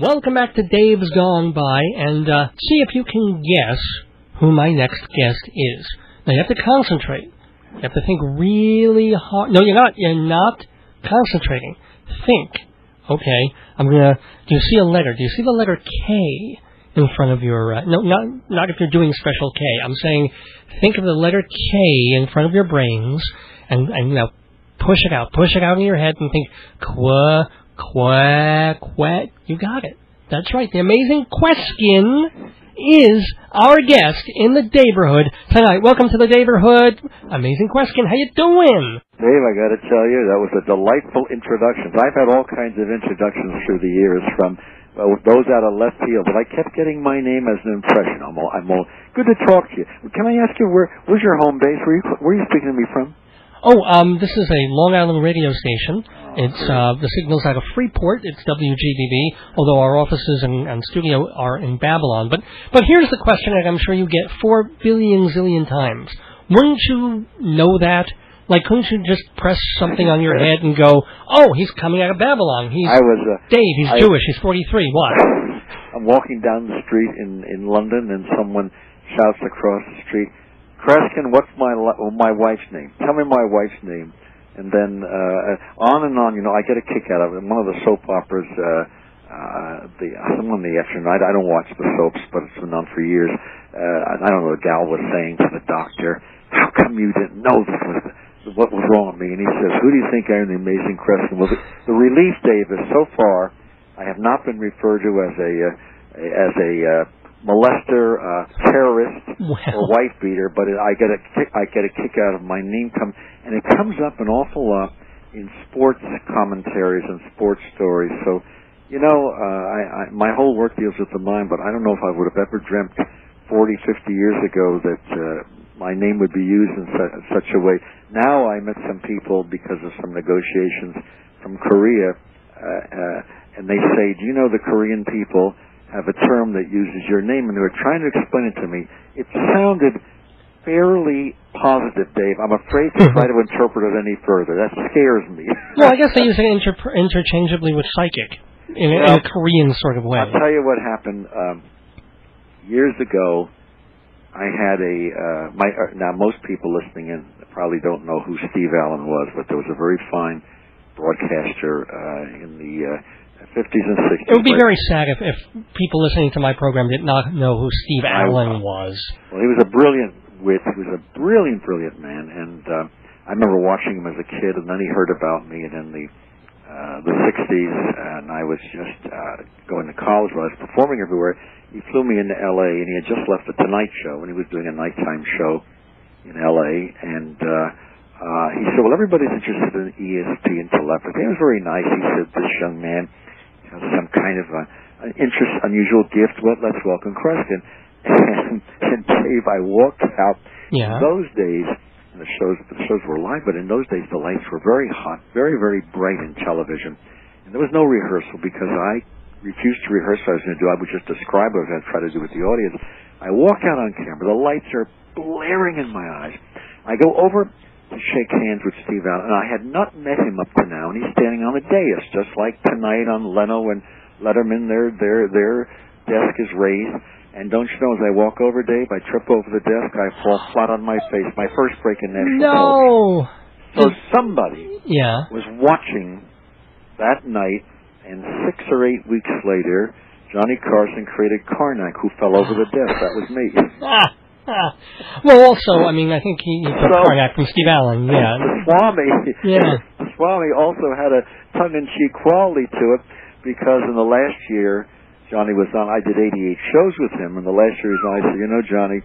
Welcome back to Dave's Gone By, and see if you can guess who my next guest is. Now, you have to concentrate. You have to think really hard. No, you're not. You're not concentrating. Think. Okay, I'm gonna. Do you see a letter? Do you see the letter K in front of your? No, not if you're doing special K. I'm saying, think of the letter K in front of your brains, and now push it out. Push it out in your head, and think qua. You got it. That's right. The Amazing Kreskin is our guest in the Daverhood tonight. Welcome to the Daverhood. Amazing Kreskin, how you doing? Dave, I got to tell you, that was a delightful introduction. I've had all kinds of introductions through the years from those out of left field, but I kept getting my name as an impression. I'm all good to talk to you. Can I ask you, where's your home base? Where are you speaking to me from? This is a Long Island radio station. It's the signal's out of Freeport. It's WGBB, although our offices and studio are in Babylon. But here's the question that I'm sure you get 4 billion zillion times. Wouldn't you know that? Like, couldn't you just press something on your head and go, oh, he's coming out of Babylon. Dave, he's Jewish, he's 43, what? I'm walking down the street in London, and someone shouts across the street, Kreskin, what's my wife's name? Tell me my wife's name. And then on and on, I get a kick out of it. One of the soap operas, someone in the afternoon, I don't watch the soaps, but it's been on for years. I don't know, the gal was saying to the doctor, how come you didn't know what was wrong with me? And he says, who do you think I am, the Amazing Kreskin? Well, the relief, Dave, is so far, I have not been referred to as a molester, terrorist, or wife beater, but I get a kick out of my name and it comes up an awful lot in sports commentaries and sports stories. So, my whole work deals with the mind, but I don't know if I would have ever dreamt 40, 50 years ago that my name would be used in such a way. Now I met some people because of some negotiations from Korea, and they say, do you know the Korean people have a term that uses your name, and they were trying to explain it to me. It sounded fairly positive, Dave. I'm afraid to try to interpret it any further. That scares me. Well, I guess they use it interchangeably with psychic, in a Korean sort of way. I'll tell you what happened. Years ago, I had now most people listening in probably don't know who Steve Allen was, but there was a very fine broadcaster in the 50s and 60s. It would be very sad if people listening to my program did not know who Steve Allen was. Well, he was a brilliant wit. He was a brilliant man, and I remember watching him as a kid, and then he heard about me, and in the 60s, and I was just going to college while I was performing everywhere. He flew me into L.A., and he had just left the Tonight Show, and he was doing a nighttime show in L.A., and he said, well, everybody's interested in ESP and telepathy. It was very nice. He said, this young man some kind of an unusual gift. Well, let's welcome Kreskin. And Dave, I walked out. Yeah. In those days, the shows were live, but in those days the lights were very hot, very, very bright in television. And there was no rehearsal because I refused to rehearse what I was going to do. I would just describe what I was going to try to do with the audience. I walk out on camera. The lights are blaring in my eyes. I go over to shake hands with Steve Allen, and I had not met him up to now, and he's standing on the dais, just like tonight on Leno and Letterman. Their desk is raised, and don't you know, as I walk over, Dave, I trip over the desk, I fall flat on my face, my first break in national television. So somebody was watching that night, and 6 or 8 weeks later, Johnny Carson created Karnak, who fell over the desk. That was me. Well, also, I think he took Karnak from Steve Allen, The Swami also had a tongue-in-cheek quality to it, because in the last year, Johnny was on, I did 88 shows with him, and the last year he was on, I said, Johnny,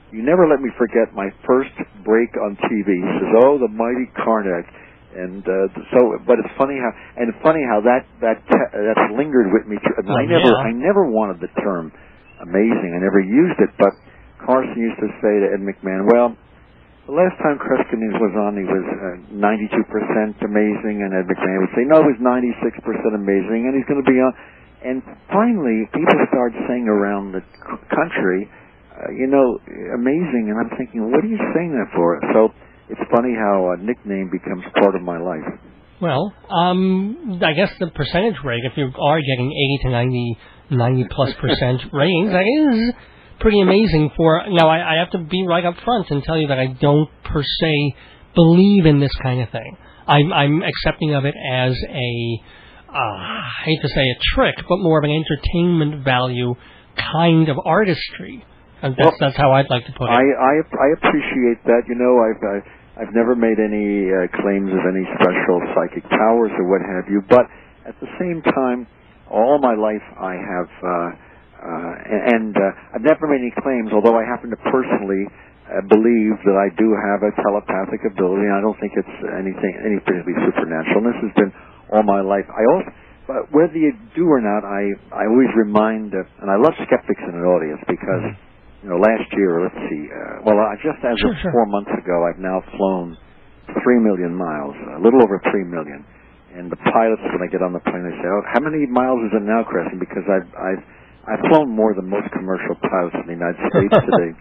you never let me forget my first break on TV. He says, oh, the mighty Karnak. And but it's funny how that's lingered with me. I never wanted the term amazing. I never used it, but Carson used to say to Ed McMahon, well, the last time Kreskin was on, he was 92% amazing, and Ed McMahon would say, no, he was 96% amazing, and he's going to be on. And finally, people started saying around the country, amazing, and I'm thinking, what are you saying that for? So it's funny how a nickname becomes part of my life. Well, I guess the percentage rate, if you are getting 80 to 90+% ratings, that is pretty amazing for... Now, I have to be right up front and tell you that I don't per se believe in this kind of thing. I'm accepting of it as I hate to say a trick, but more of an entertainment value kind of artistry. And that's how I'd like to put it. I appreciate that. You know, I've never made any claims of any special psychic powers or what have you, but at the same time, all my life I have, I've never made any claims, although I happen to personally believe that I do have a telepathic ability, and I don't think it's any particularly supernatural. And this has been all my life. But whether you do or not, I always remind, and I love skeptics in an audience because, you know, last year, let's see, just as of 4 months ago, I've now flown 3 million miles, a little over 3 million. And the pilots, when I get on the plane, they say, "Oh, how many miles is it now, Kresge?" Because I've flown more than most commercial pilots in the United States today.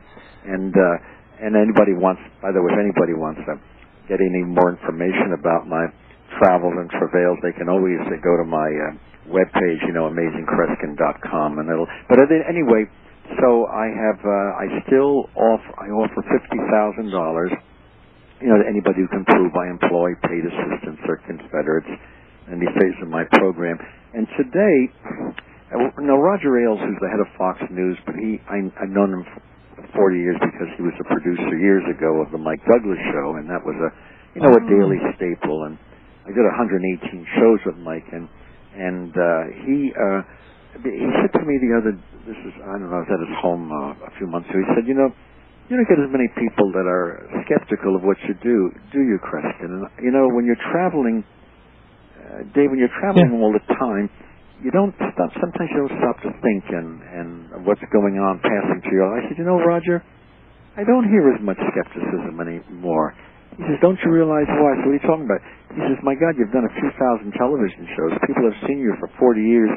And anybody wants, by the way, if anybody wants to get any more information about my travels and travails, they can always go to my webpage, you know, AmazingKreskin.com, and anyway. So I offer $50,000, you know, to anybody who can prove I employ paid assistants or confederates in any phase of my program. And today, now Roger Ailes, who's the head of Fox News, but I've known him for 40 years because he was a producer years ago of the Mike Douglas Show, and that was a daily staple. And I did 118 shows with Mike, and he said to me the other, I don't know, I was at his home a few months ago. He said, you don't get as many people that are skeptical of what you do you, Kreskin? And, you know, when you're traveling, Dave, when you're traveling all the time, you don't stop, sometimes you don't stop to think and what's going on passing through your life. I said, you know, Roger, I don't hear as much skepticism anymore. He says, don't you realize why? So what are you talking about? He says, my God, you've done a few thousand television shows. People have seen you for 40 years.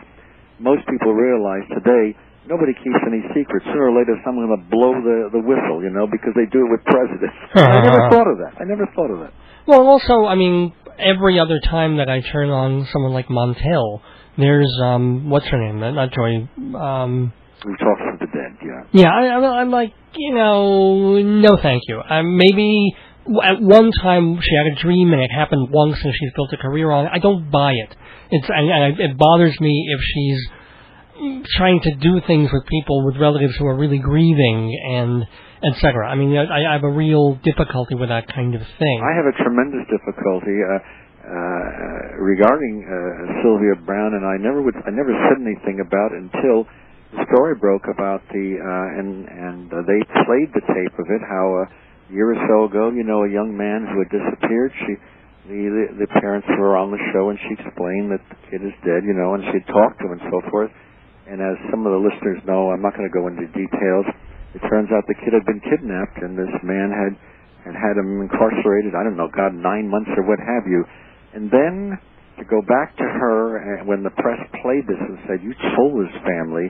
Most people realize today nobody keeps any secrets. Sooner or later, someone's going to blow the whistle, you know, because they do it with presidents. I never thought of that. Well, also, I mean, every other time that I turn on someone like Montel, there's, what's her name? Not Joy. Who talks to the dead, yeah. Yeah, I'm like, you know, no thank you. Maybe at one time she had a dream and it happened once and she's built a career on it. I don't buy it. It bothers me if she's trying to do things with people, with relatives who are really grieving, and etc. I mean, I have a real difficulty with that kind of thing. I have a tremendous difficulty regarding Sylvia Brown, and I never said anything about it until the story broke about and they played the tape of it. How a year or so ago, you know, a young man who had disappeared. The parents were on the show, and she explained that the kid is dead, you know, and she had talked to him and so forth. And as some of the listeners know, I'm not going to go into details. It turns out the kid had been kidnapped, and this man had him incarcerated, I don't know, 9 months or what have you. And then to go back to her, when the press played this and said, you told his family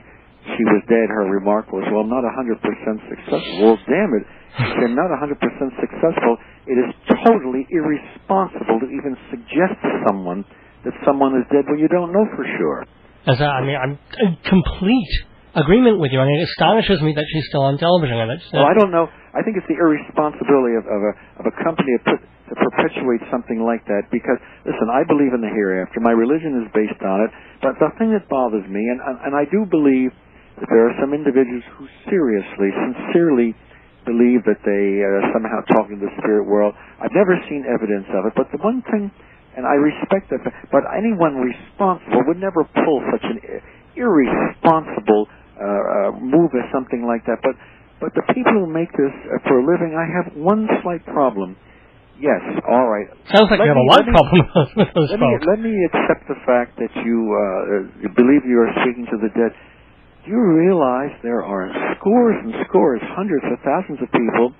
she was dead, her remark was, well, I'm not 100% successful. Well, damn it. If you're not 100% successful, it is totally irresponsible to even suggest to someone that someone is dead when you don't know for sure. I'm in complete agreement with you. I mean, it astonishes me that she's still on television. Well, I don't know. I think it's the irresponsibility of a company to perpetuate something like that. Because, listen, I believe in the hereafter. My religion is based on it. But the thing that bothers me, and I do believe that there are some individuals who sincerely believe that they are somehow talking to the spirit world. I've never seen evidence of it. But the one thing, and I respect that, but anyone responsible would never pull such an irresponsible move as something like that. But the people who make this for a living, I have one slight problem. Yes, all right. Sounds like you have a lot of problems with those folks. Let me accept the fact that you believe you are speaking to the dead. Do you realize there are scores and scores, hundreds of thousands of people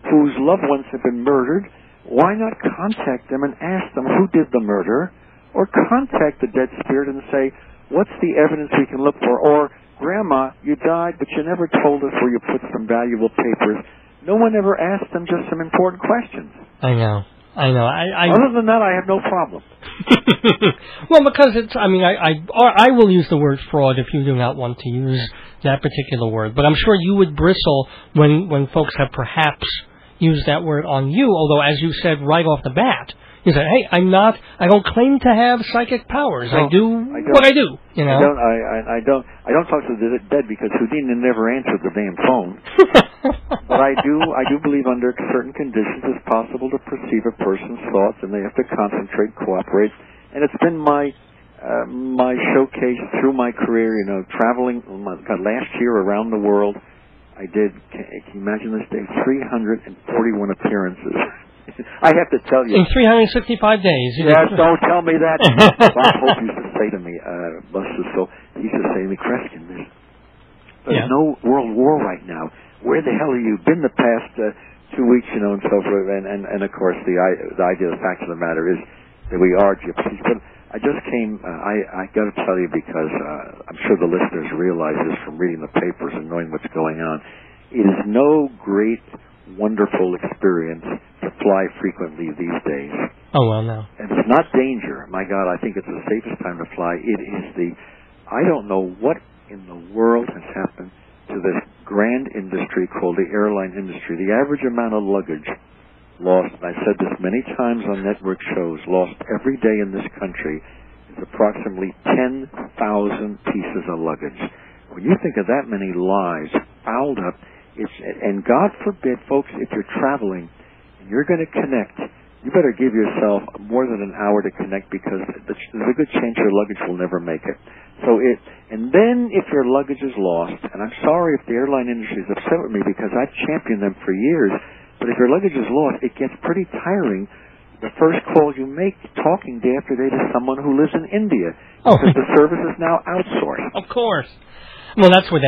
whose loved ones have been murdered? Why not contact them and ask them who did the murder? Or contact the dead spirit and say, what's the evidence we can look for? Or, Grandma, you died, but you never told us where you put some valuable papers. No one ever asked them just some important questions. I know. I know. Other than that, I have no problem. Well, because it's, I will use the word fraud if you do not want to use that particular word. But I'm sure you would bristle when folks have perhaps used that word on you, although, as you said right off the bat, you said, hey, I don't claim to have psychic powers. No, I do what I do, you know. I don't talk to the dead because Houdini never answered the damn phone. But I do believe under certain conditions it's possible to perceive a person's thoughts, and they have to concentrate, cooperate. And it's been my showcase through my career, you know, traveling. Last year around the world, I did. Can you imagine this, Dave? 341 appearances. I have to tell you. In 365 days. Yes, don't tell me that. Bob Hope used to say to me, he used to say to me, Kreskin, there's no world war right now. Where the hell have you been the past 2 weeks, you know, and so forth? And of course, the idea, the fact of the matter is that we are gypsies. But I just came, I got to tell you, because I'm sure the listeners realize this from reading the papers and knowing what's going on. It is no great, wonderful experience to fly frequently these days. Oh, well, no. And it's not danger. My God, I think it's the safest time to fly. It is I don't know what in the world has happened to this grand industry called the airline industry. The average amount of luggage lost, and I've said this many times on network shows, lost every day in this country is approximately 10,000 pieces of luggage. When you think of that many lives fouled up, and God forbid, folks, if you're traveling and you're going to connect, you better give yourself more than an hour to connect, because there's a good chance your luggage will never make it. And then if your luggage is lost, and I'm sorry if the airline industry is upset with me because I've championed them for years, but if your luggage is lost, it gets pretty tiring. The first call you make, talking day after day to someone who lives in India, because the service is now outsourced. Of course. Well, that's with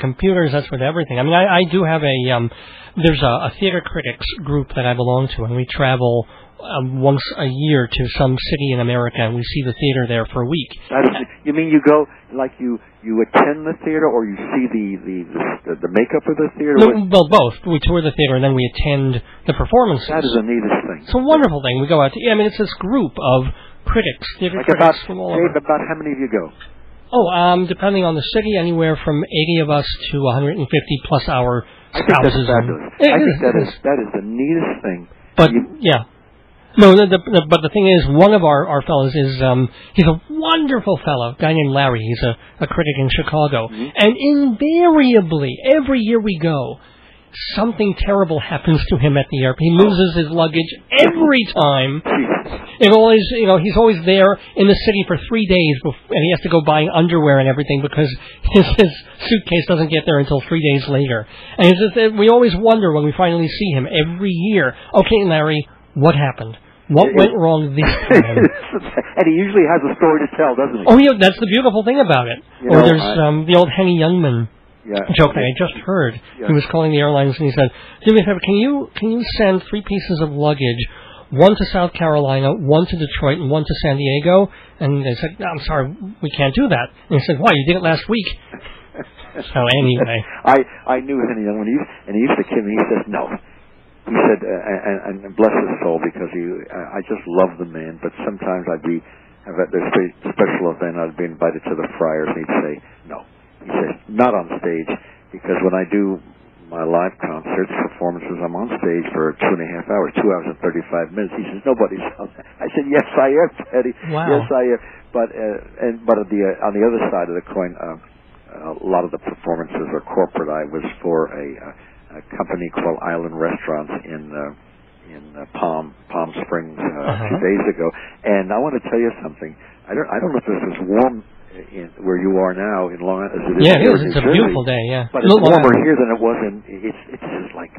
computers. That's with everything. I mean, I do have there's a theater critics group that I belong to, and we travel once a year to some city in America, and we see the theater there for a week. You mean you go, like you attend the theater, or you see the makeup of the theater? No, well, both. We tour the theater, and then we attend the performances. That is the neatest thing. It's a wonderful thing. We go out to, it's this group of critics, theater critics from all over. Dave, about how many of you go? Oh, depending on the city, anywhere from 80 of us to 150 plus our spouses. I think that's fabulous. That is the neatest thing. But no, but the thing is, one of our fellows is he's a wonderful fellow, a guy named Larry. He's a critic in Chicago, and invariably every year we go, something terrible happens to him at the airport. He loses his luggage every time. It always, he's always there in the city for 3 days, and he has to go buying underwear and everything because his suitcase doesn't get there until 3 days later. And we always wonder when we finally see him every year. Okay, Larry, what happened? What went wrong this time? And he usually has a story to tell, doesn't he? Oh, yeah, that's the beautiful thing about it. There's the old Henny Youngman joke that I just heard. Yeah. He was calling the airlines and he said, "Do me a favor, can you send 3 pieces of luggage, one to South Carolina, one to Detroit, and one to San Diego?" And they said, "I'm sorry, we can't do that." And he said, "Why? You did it last week." So anyway, I knew Henny Youngman, and he used to kid me. He says, "No." He said, and bless his soul, because I just love the man. But sometimes I'd have at their special event, I'd be invited to the Friars, and he'd say, "No." He says, "Not on stage," because when I do my live concerts, performances, I'm on stage for 2.5 hours, 2 hours and 35 minutes. He says, "Nobody's on that." I said, "Yes, I am, Teddy. Wow. Yes, I am." But on the other side of the coin, a lot of the performances are corporate. I was for a company called Island Restaurants in Palm Springs a few days ago, and I want to tell you something. I don't know if this is warm where you are now in Long Island as it is. Yeah, it is. It's a beautiful day. Yeah, but it's warmer here than it was it's just like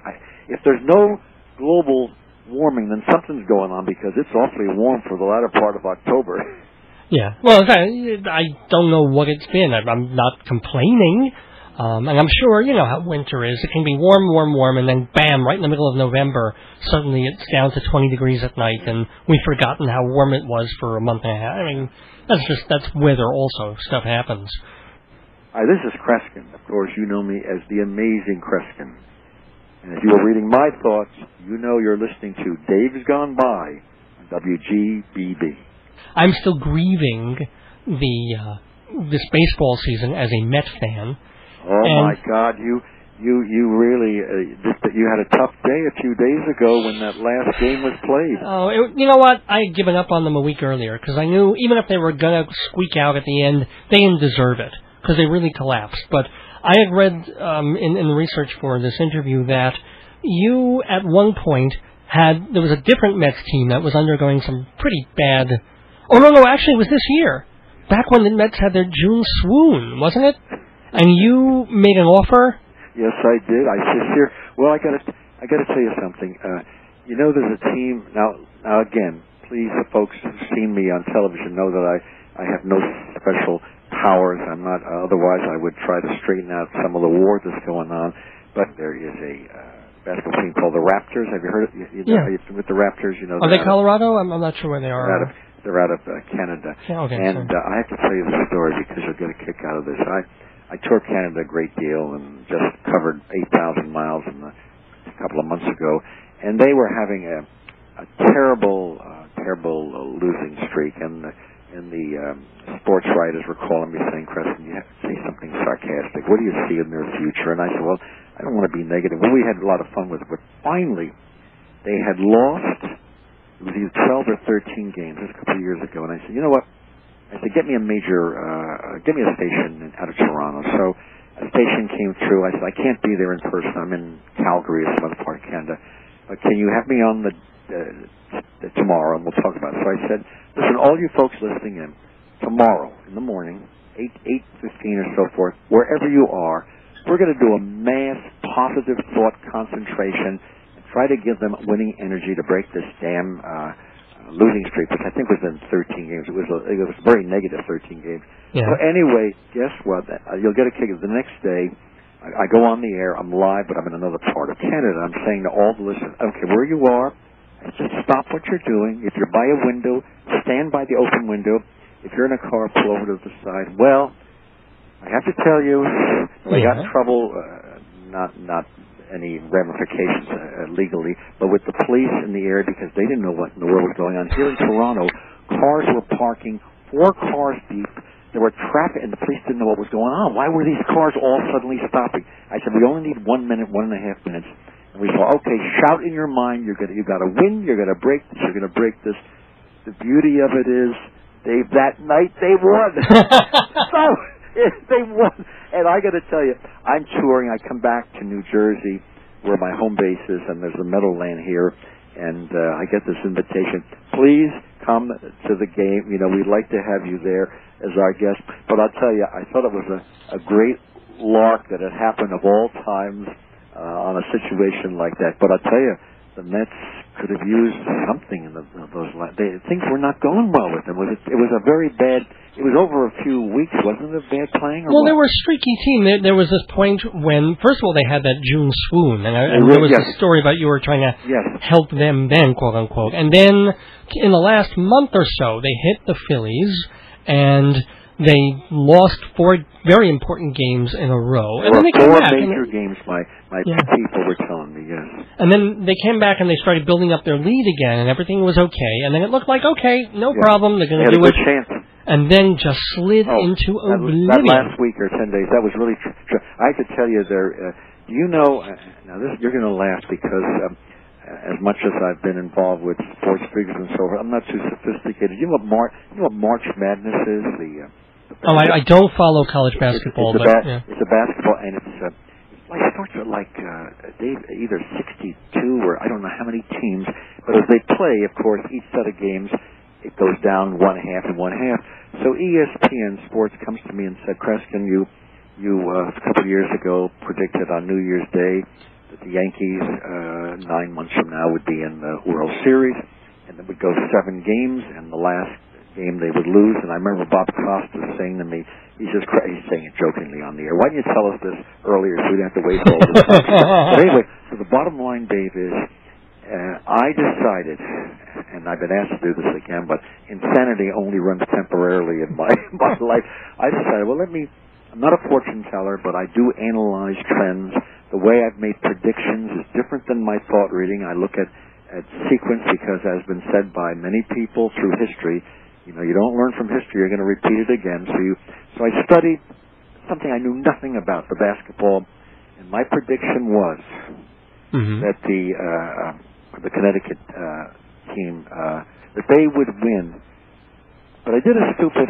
if there's no global warming, then something's going on, because it's awfully warm for the latter part of October. Yeah. Well, I don't know what it's been. I'm not complaining. And I'm sure you know how winter is. It can be warm, warm, warm, and then bam, right in the middle of November, suddenly it's down to 20 degrees at night, and we've forgotten how warm it was for a month and a half. I mean, that's weather also. Stuff happens. Hi, this is Kreskin. Of course, you know me as the Amazing Kreskin. And if you were reading my thoughts, you know you're listening to Dave's Gone By on WGBB. I'm still grieving this baseball season as a Met fan. Oh, my God, you really, you had a tough day a few days ago when that last game was played. Oh, you know what? I had given up on them a week earlier because I knew even if they were going to squeak out at the end, they didn't deserve it because they really collapsed. But I had read in research for this interview that you, at one point, there was a different Mets team that was undergoing some pretty bad... Oh, no, actually, it was this year. Back when the Mets had their June swoon, wasn't it? And you made an offer? Yes, I did. I said, well, I got to tell you something. You know, there's a team now. Again, please, the folks who've seen me on television know that I have no special powers. I'm not. Otherwise, I would try to straighten out some of the war that's going on. But there is a basketball team called the Raptors. Have you heard of? Yeah. With the Raptors, you know. Are they Colorado? I'm not sure where they are. They're out of Canada. Yeah, okay, and I have to tell you the story because you'll get a kick out of this. I toured Canada a great deal and just covered 8,000 miles a couple of months ago, and they were having a terrible losing streak, and the sports writers were calling me saying, Kreskin, you have to say something sarcastic. What do you see in their future? And I said, well, I don't want to be negative. Well, we had a lot of fun with it, but finally they had lost, it was either 12 or 13 games, this was a couple of years ago, and I said, you know what? I said, get me a station out of Toronto. So a station came through. I said, I can't be there in person. I'm in Calgary or some other part of Canada. But can you have me on tomorrow, and we'll talk about it. So I said, listen, all you folks listening in, tomorrow in the morning, 8:15 or so forth, wherever you are, we're going to do a mass positive thought concentration and try to give them winning energy to break this damn losing streak, which I think was in 13 games. It was very negative 13 games. Yeah. So anyway, guess what? You'll get a kick. The next day, I go on the air. I'm live, but I'm in another part of Canada. I'm saying to all the listeners, okay, where you are, just stop what you're doing. If you're by a window, stand by the open window. If you're in a car, pull over to the side. Well, I have to tell you, I got in trouble, not any ramifications legally, but with the police in the area because they didn't know what in the world was going on. Here in Toronto, cars were parking 4 cars deep. There were traffic, and the police didn't know what was going on. Why were these cars all suddenly stopping? I said, we only need 1 minute, 1.5 minutes. And we thought, okay, shout in your mind. You got to win. You're going to break this. You're going to break this. The beauty of it is, Dave, that night they won. They won. And I got to tell you, I'm touring. I come back to New Jersey, where my home base is, and there's a Meadowland here, and I get this invitation. Please come to the game. You know, we'd like to have you there as our guest. But I'll tell you, I thought it was a great lark that had happened of all times on a situation like that. But I'll tell you, the Mets could have used something in things were not going well with them. It was a very bad. It was over a few weeks, wasn't it? Bad playing. Or well, what? they were a streaky team. There was this point when, first of all, they had that June swoon, and there was a story about you were trying to help them then, quote unquote. And then in the last month or so, they hit the Phillies, and they lost 4 very important games in a row. And then they came back. 4 major games, my people were telling me, yes. And then they came back and they started building up their lead again, and everything was okay. And then it looked like, okay, no problem, they're going to do it. They had a good chance. And then just slid into oblivion. That last week or 10 days, that was really I have to tell you, do you know, now you're going to laugh because as much as I've been involved with sports figures and so forth, I'm not too sophisticated. You know what March Madness is? I don't follow college basketball, it's a basketball, and it starts at either 62 or I don't know how many teams, but as they play, of course, each set of games, it goes down 1/2 and 1/2. So ESPN Sports comes to me and said, Kreskin, you a couple of years ago predicted on New Year's Day that the Yankees 9 months from now would be in the World Series, and it would go 7 games, and the last game they would lose. And I remember Bob Costas saying to me, he's saying it jokingly on the air, why didn't you tell us this earlier so we didn't have to wait for all this time? But anyway, so the bottom line, Dave, is I decided, and I've been asked to do this again, but insanity only runs temporarily in my life. I decided, well, I'm not a fortune teller, but I do analyze trends The way I've made predictions is different than my thought reading. I look at sequence because, as has been said by many people through history, you don't learn from history, you're going to repeat it again. So I studied something I knew nothing about, the basketball, and my prediction was that the Connecticut team, that they would win. But I did a stupid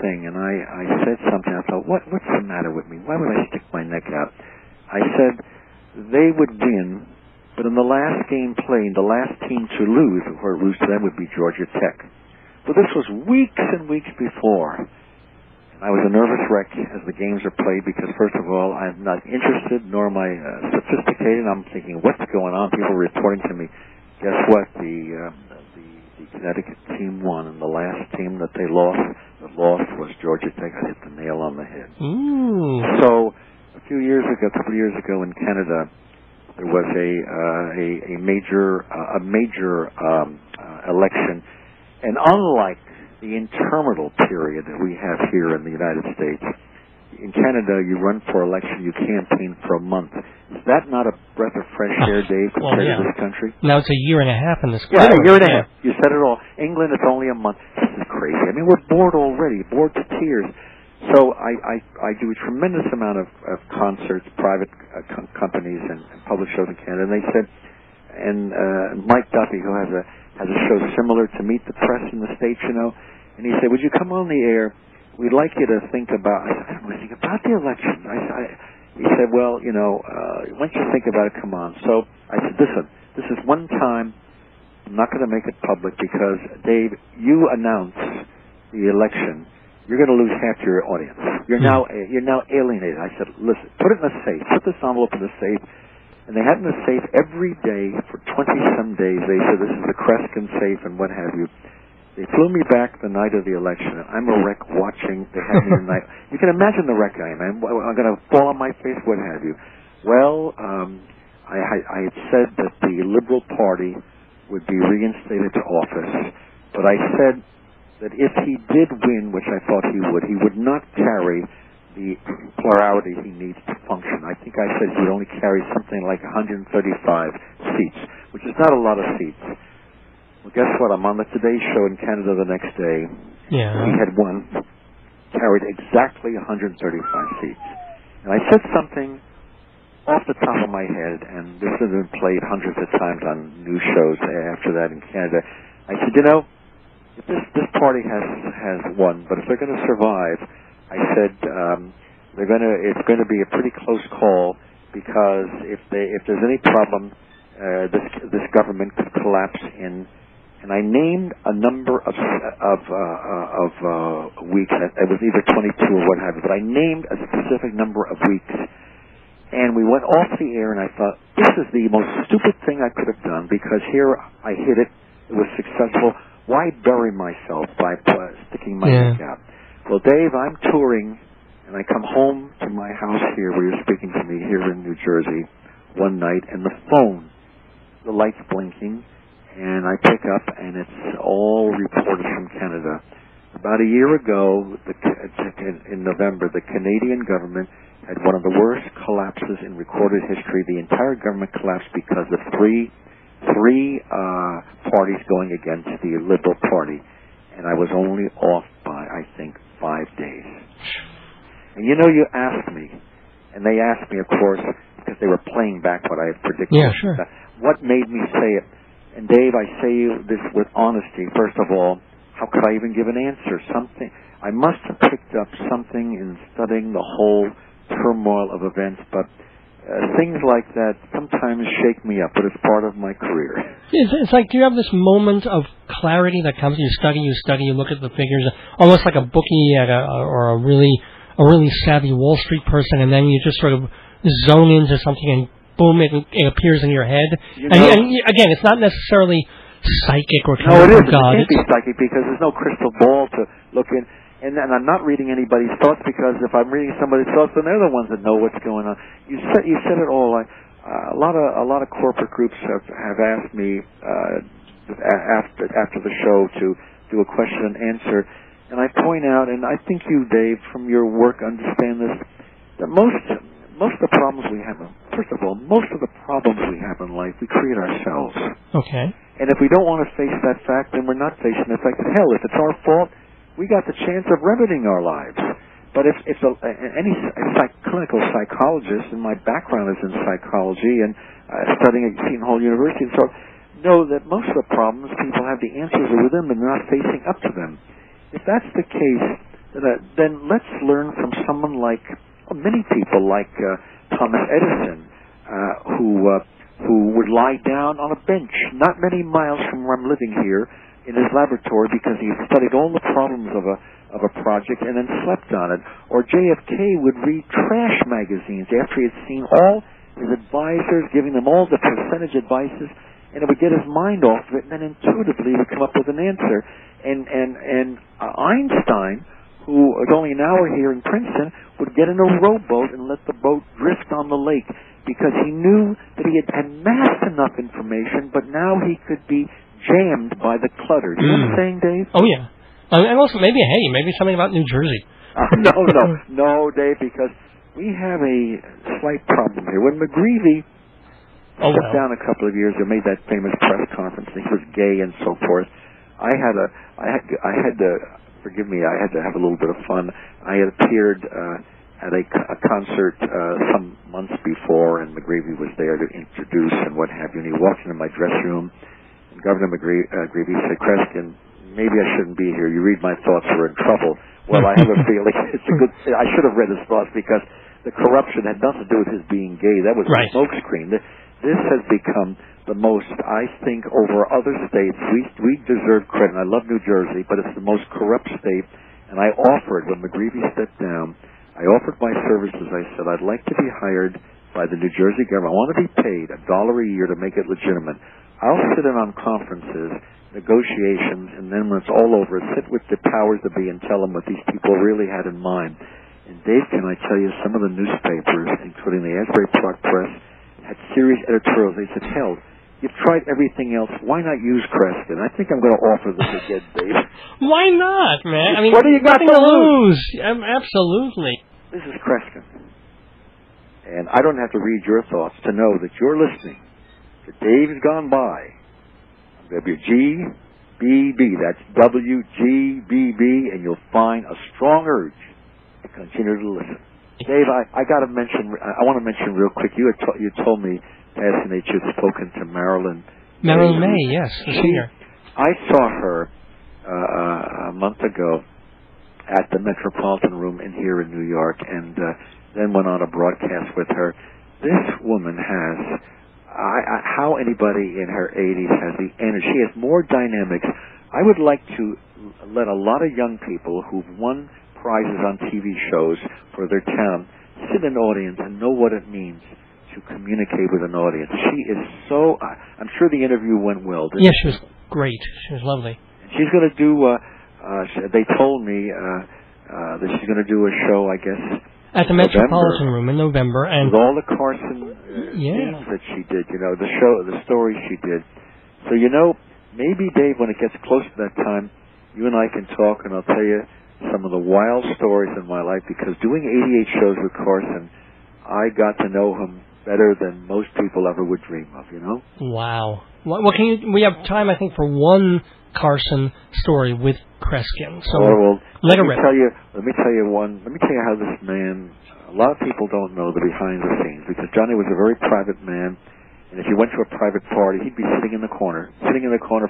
thing, and I said something. I thought, what's the matter with me? Why would I stick my neck out? I said they would win, but in the last game played, the last team to lose, or lose to them, would be Georgia Tech. But this was weeks and weeks before. I was a nervous wreck as the games are played because, first of all, I'm not interested, nor am I sophisticated. I'm thinking, what's going on? People are reporting to me. Guess what? The Connecticut team won, and the last team that they lost was Georgia Tech. I hit the nail on the head. So a couple of years ago in Canada, there was a major election, and unlike the interminable period that we have here in the United States, in Canada, you run for election, you campaign for a month. Is that not a breath of fresh air, Dave, compared to this country? Now it's a year and a half in this country. Yeah, a year and a half. You said it all. England, it's only a month. This is crazy. I mean, we're bored already, bored to tears. So I do a tremendous amount of concerts, private companies, and public shows in Canada. And they said, Mike Duffy, who has a show similar to Meet the Press in the States, and he said, would you come on the air? We'd like you to think about, I said, I don't want to think about the election. He said, well, once you think about it, come on. So I said, listen, this is one time. I'm not going to make it public because, Dave, you announce the election, you're going to lose half your audience. You're now alienated. I said, listen, put it in a safe. Put this envelope in a safe. And they had it in a safe every day for 20-some days. They said, this is the Kreskin safe and what have you. They flew me back the night of the election, and I'm a wreck watching. They had me tonight. You can imagine the wreck I am. I'm going to fall on my face, what have you. Well, I had said that the Liberal Party would be reinstated to office, but I said that if he did win, which I thought he would not carry the plurality he needs to function. I think I said he would only carry something like 135 seats, which is not a lot of seats. Well, guess what? I'm on the Today Show in Canada the next day. Yeah. He had won, carried exactly 135 seats. And I said something off the top of my head, and this has been played hundreds of times on news shows after that in Canada. I said, if this party has won, but if they're going to survive, I said it's going to be a pretty close call because if there's any problem, this government could collapse in. And I named a number of weeks. It was either 22 or what have you, but I named a specific number of weeks. And we went off the air, and I thought, this is the most stupid thing I could have done because here I hit it. It was successful. Why bury myself by sticking my neck out? Well, Dave, I'm touring, and I come home to my house here where you're speaking to me here in New Jersey one night, and the phone, the light's blinking, and I pick up, and it's all reported from Canada. About a year ago, in November, the Canadian government had one of the worst collapses in recorded history. The entire government collapsed because of three parties going against the Liberal Party, and I was only off by, I think, 5 days. And you asked me, and they asked me, of course, because they were playing back what I had predicted. Yeah, sure. What made me say it? And Dave, I say you this with honesty. First of all, how could I even give an answer? I must have picked up something in studying the whole turmoil of events, but things like that sometimes shake me up, but it's part of my career. It's like, do you have this moment of clarity that comes, you study, you look at the figures, almost like a bookie or a really savvy Wall Street person, and then you just sort of zone into something and boom, it appears in your head. And again, it's not necessarily psychic or no, it isn't. God. It can't be psychic because there's no crystal ball to look in. And I'm not reading anybody's thoughts because if I'm reading somebody's thoughts, then they're the ones that know what's going on. You said it all. A lot of corporate groups have asked me after the show to do a question and answer, and I point out, and I think you, Dave, from your work, understand this, that most of the problems we have, first of all, most of the problems we have in life, we create ourselves. Okay. And if we don't want to face that fact, then we're not facing the fact that, hell, if it's our fault, we got the chance of remedying our lives. But if any clinical psychologist, and my background is in psychology and studying at Seton Hall University, and so know that most of the problems people have, the answers are within them, they're not facing up to them. If that's the case, then let's learn from someone like, many people like Thomas Edison, who would lie down on a bench not many miles from where I'm living here in his laboratory because he studied all the problems of a project and then slept on it. Or JFK would read trash magazines after he had seen all his advisors giving them all the percentage advices, and it would get his mind off of it, and then intuitively he would come up with an answer. And Einstein, who was only an hour here in Princeton, would get in a rowboat and let the boat drift on the lake because he knew that he had amassed enough information, but now he could be jammed by the clutter. Do you know what I'm saying, Dave? Oh, yeah. And also maybe something about New Jersey. No, Dave, because we have a slight problem here. When McGreevy stepped down a couple of years ago, made that famous press conference, and he was gay and so forth, I had to forgive me, I had to have a little bit of fun. I had appeared at a concert some months before, and McGreevy was there to introduce and what have you, and he walked into my dressing room, and Governor McGreevy said, Kreskin, maybe I shouldn't be here. You read my thoughts, we're in trouble. Well, I have a feeling I should have read his thoughts because the corruption had nothing to do with his being gay. That was a smokescreen. This has become the most, I think, over other states. We deserve credit. I love New Jersey, but it's the most corrupt state. And I offered, when McGreevy stepped down, I offered my services. I said, I'd like to be hired by the New Jersey government. I want to be paid $1 a year to make it legitimate. I'll sit in on conferences, negotiations, and then when it's all over, sit with the powers that be and tell them what these people really had in mind. And Dave, can I tell you, some of the newspapers, including the Asbury Park Press, had serious editorials. They said, hell, you've tried everything else. Why not use Kreskin? I think I'm going to offer this again, Dave. Why not, man? I mean, what do you got to lose? Absolutely. This is Kreskin. And I don't have to read your thoughts to know that you're listening to Dave's Gone By. WGBB. That's WGBB, and you'll find a strong urge to continue to listen. Dave, I got to mention. I want to mention real quick. You told me last night you had spoken to Marilyn. Marilyn May, yes, the singer. I saw her a month ago at the Metropolitan Room here in New York, and then went on a broadcast with her. This woman has. How anybody in her 80s has the energy. She has more dynamics. I would like to let a lot of young people who've won prizes on TV shows for their town sit in an audience and know what it means to communicate with an audience. She is so... I'm sure the interview went well. Yeah, she was great. She was lovely. She's going to do... they told me that she's going to do a show, I guess... At the Metropolitan Room in November, and with all the Carson things that she did, the stories she did. So maybe Dave, when it gets close to that time, you and I can talk, and I'll tell you some of the wild stories in my life. Because doing 88 shows with Carson, I got to know him better than most people ever would dream of. Wow. Well, we have time, I think, for one Carson story with Kreskin. So let me tell you how this man. A lot of people don't know the behind the scenes because Johnny was a very private man, and if you went to a private party, he'd be sitting in the corner,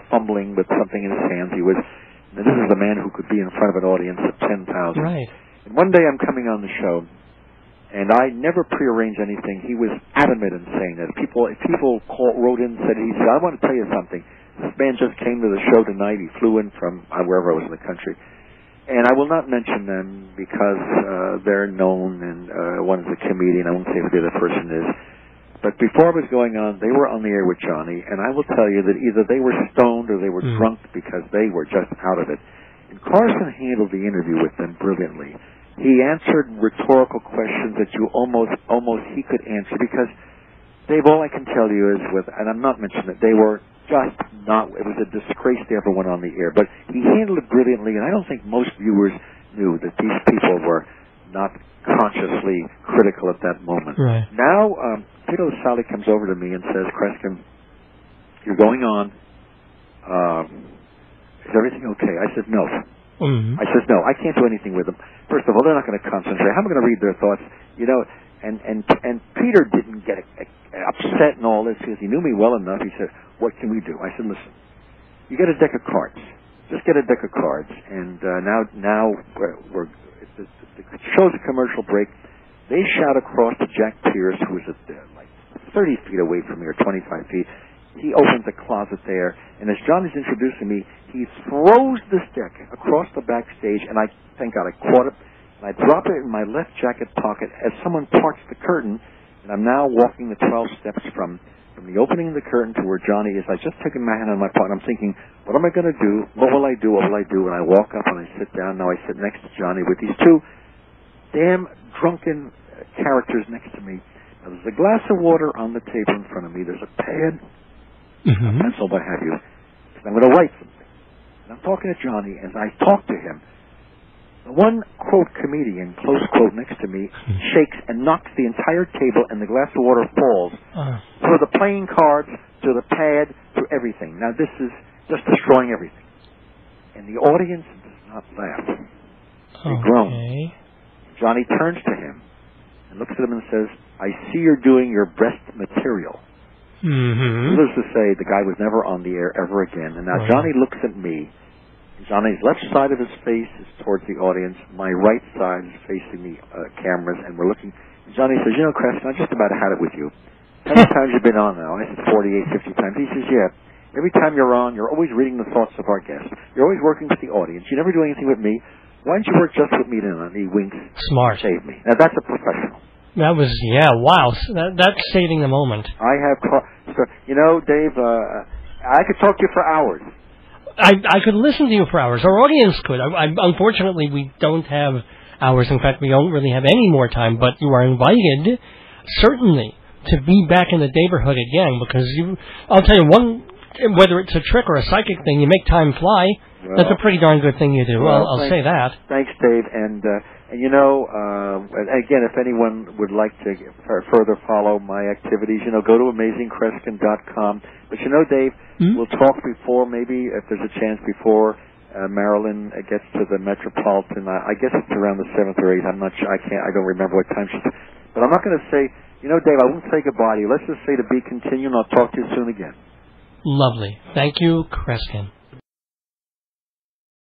fumbling with something in his hands. This is the man who could be in front of an audience of 10,000. Right. And one day I'm coming on the show, and I never prearranged anything. He was adamant in saying that. If people wrote in and said, I want to tell you something. This man just came to the show tonight. He flew in from wherever I was in the country. And I will not mention them because they're known, and one is a comedian. I won't say who the other person is. But before I was going on, they were on the air with Johnny, and I will tell you that either they were stoned or they were drunk because they were just out of it. And Carson handled the interview with them brilliantly. He answered rhetorical questions that you almost he could answer because, Dave, all I can tell you is and I'm not mentioning it, they were just not, it was a disgrace they ever went on the air. But he handled it brilliantly, and I don't think most viewers knew that these people were not consciously critical at that moment. Right. Now, Tito Sally comes over to me and says, Kreskin, you're going on. Is everything okay? I said, no. Mm-hmm. I said, no, I can't do anything with them. First of all, they're not going to concentrate. How am I going to read their thoughts? You know, and Peter didn't get upset and all this because he knew me well enough. He said, what can we do? I said, listen, you get a deck of cards. Just get a deck of cards. And now the show's a commercial break. They shout across to Jack Pierce, who was like 30 feet away from me, or 25 feet. He opens a closet there, and as Johnny's introducing me, he throws this deck across the backstage, and I thank God I caught it, and I drop it in my left jacket pocket as someone parts the curtain, and I'm now walking the 12 steps from the opening of the curtain to where Johnny is. I just taken my hand on my pocket, and I'm thinking, what am I going to do? What will I do? What will I do? And I walk up and I sit down. Now I sit next to Johnny with these two damn drunken characters next to me. Now, there's a glass of water on the table in front of me. There's a pad, a pencil, what have you. And I'm going to write something. And I'm talking to Johnny, and I talk to him. The one, quote, comedian, close quote, next to me, shakes and knocks the entire table, and the glass of water falls. Through the playing cards, to the pad, to everything. Now, this is just destroying everything. And the audience does not laugh. They groan. Johnny turns to him and looks at him and says, I see you're doing your best material. Needless to say, the guy was never on the air ever again. And now Johnny looks at me. Johnny's left side of his face is towards the audience. My right side is facing the cameras, and we're looking. And Johnny says, you know, Kreskin, I just about had it with you. How many times you've been on now? I said, 48, 50 times. He says, yeah. Every time you're on, you're always reading the thoughts of our guests. You're always working with the audience. You never do anything with me. Why don't you work just with me then? And he winks. Smart. Save me. Now, that's a professional. That was, wow. That's saving the moment. I have, you know, Dave, I could talk to you for hours. I could listen to you for hours. Our audience could. Unfortunately, we don't have hours. In fact, we don't really have any more time. But you are invited, certainly, to be back in the Daverhood again. Because I'll tell you, whether it's a trick or a psychic thing, you make time fly. Well, that's a pretty darn good thing you do. Well, I'll say that. Thanks, Dave. And you know, again, if anyone would like to further follow my activities, you know, go to AmazingKreskin.com. But you know, Dave, we'll talk before, maybe if there's a chance before Marilyn gets to the Metropolitan. I guess it's around the 7th or 8th. I'm not sure. I don't remember what time she's. But I'm not going to say. You know, Dave, I won't say goodbye to you. Let's just say to be continued. And I'll talk to you soon again. Lovely. Thank you, Kreskin.